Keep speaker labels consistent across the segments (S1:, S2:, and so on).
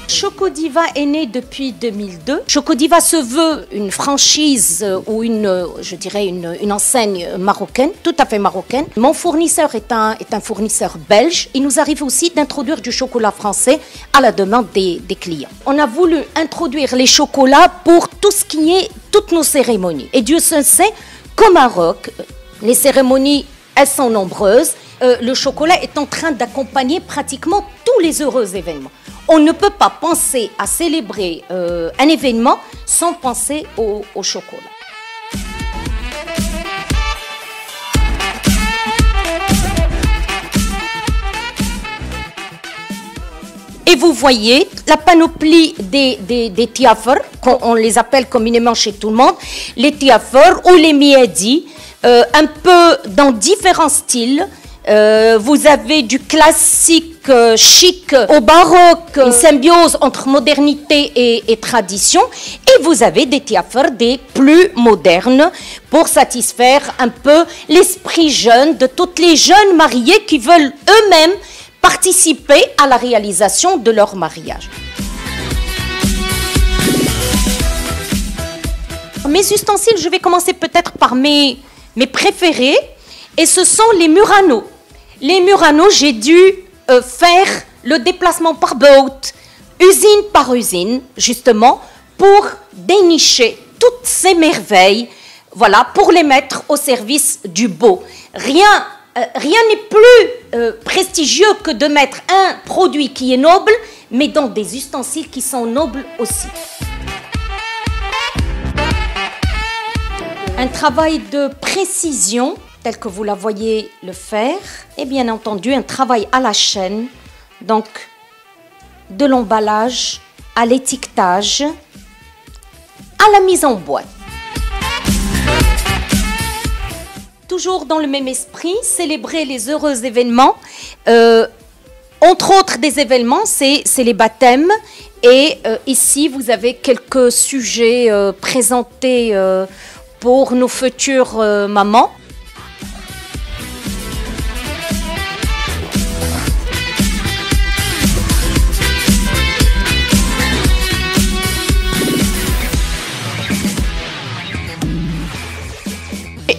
S1: Chocodiva est né depuis 2002. Chocodiva se veut une franchise ou je dirais une enseigne marocaine, tout à fait marocaine. Mon fournisseur est un fournisseur belge. Il nous arrive aussi d'introduire du chocolat français à la demande des clients. On a voulu introduire les chocolats pour tout ce qui est toutes nos cérémonies. Et Dieu seul sait qu'au Maroc, les cérémonies, elles sont nombreuses. Le chocolat est en train d'accompagner pratiquement tous les heureux événements. On ne peut pas penser à célébrer un événement sans penser au chocolat. Et vous voyez la panoplie des tiafers, on les appelle communément chez tout le monde, les tiafers ou les miadi, un peu dans différents styles. Vous avez du classique chic au baroque, une symbiose entre modernité et tradition. Et vous avez des tiafers des plus modernes pour satisfaire un peu l'esprit jeune de toutes les jeunes mariées qui veulent eux-mêmes participer à la réalisation de leur mariage. Mes ustensiles, je vais commencer peut-être par mes préférés. Et ce sont les Murano. Les Murano, j'ai dû faire le déplacement par boat, usine par usine, justement, pour dénicher toutes ces merveilles, voilà, pour les mettre au service du beau. Rien n'est plus prestigieux que de mettre un produit qui est noble, mais dans des ustensiles qui sont nobles aussi. Un travail de précision, tel que vous la voyez le faire, et bien entendu un travail à la chaîne, donc de l'emballage à l'étiquetage, à la mise en boîte. Toujours dans le même esprit, célébrer les heureux événements. Entre autres des événements, c'est les baptêmes. Et ici, vous avez quelques sujets présentés pour nos futures mamans.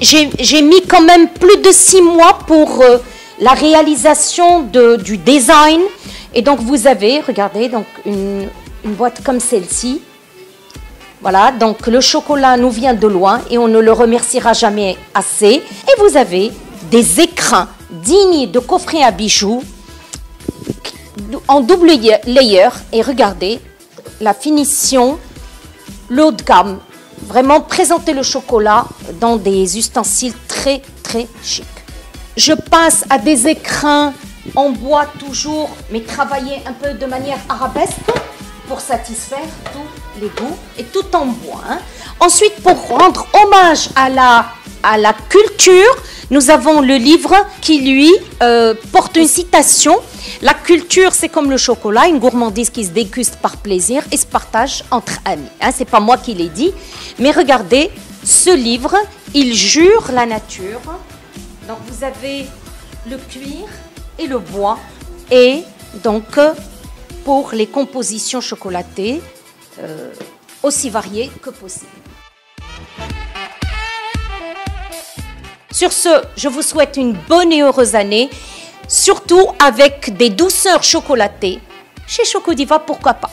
S1: J'ai mis quand même plus de 6 mois pour la réalisation du design. Et donc vous avez, regardez, donc une boîte comme celle-ci. Voilà, donc le chocolat nous vient de loin et on ne le remerciera jamais assez. Et vous avez des écrins dignes de coffrets à bijoux en double layer. Et regardez la finition, le haut de gamme. Vraiment présenter le chocolat dans des ustensiles très très chics. Je passe à des écrins en bois toujours, mais travaillés un peu de manière arabesque pour satisfaire tous les goûts et tout en bois. Hein. Ensuite, pour rendre hommage à la culture, nous avons le livre qui, lui, porte une citation. La culture, c'est comme le chocolat, une gourmandise qui se déguste par plaisir et se partage entre amis. Hein, c'est pas moi qui l'ai dit, mais regardez, ce livre, il jure la nature. Donc, vous avez le cuir et le bois. Et donc, pour les compositions chocolatées, aussi variées que possible. Sur ce, je vous souhaite une bonne et heureuse année, surtout avec des douceurs chocolatées. Chez Chocodiva, pourquoi pas.